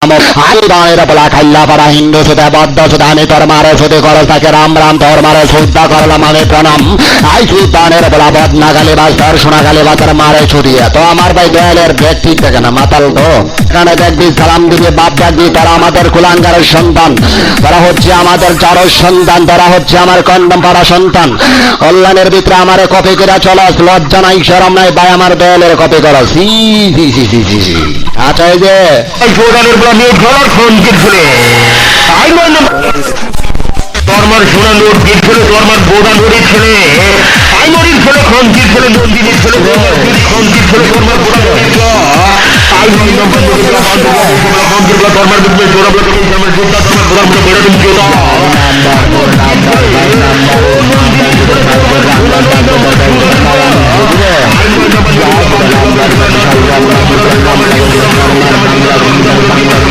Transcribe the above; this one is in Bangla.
বলা খাইলা পারা হিন্দু সুদে বদ্ধ সুদে আমি তোর মারে সুদে করস তাকে রাম রাম তোর মারে শ্রদ্ধা করলাম আমি প্রণাম আই সুলতানের বলা বদনা গালি বাস তোর সোনা গালি বাসের মারে ছুটিয়ে তো আমার ভাই দয়ালের ব্যাগ ঠিক থাকে না মাতাল তো এখানে দেখবি সালাম দিবি বাপ ডাকবি তারা আমাদের কুলাঙ্গারের সন্তান তারা হচ্ছে আমাদের চারস সন্তান তারা হচ্ছে আমার কন্ডম পাড়া সন্তান কল্যাণের ভিতরে আমারে কপি করে চলস লজ্জা নাই শরম নাই ভাই আমার দয়ালের কপি করস সি সি সি সি সি সি আচ্ছা এই যে প্রধানের বলা মেয়ে ঘর খনকির ছেলে তাই মানে তোরমার সোনা নোট গিট ছেলে তোরমার বোধা নদীর ছেলে তাই নদীর ছেলে খনকির ছেলে নন্দিনীর ছেলে খনকির ছেলে তোরমার বোধা নদীর তাই নদী নম্বর খনকির বলা তোরমার বিদ্যুৎ জোড়া বলা তুমি আমার যোদ্ধা তোমার বোধা মতো বেড়ে তুমি কেউ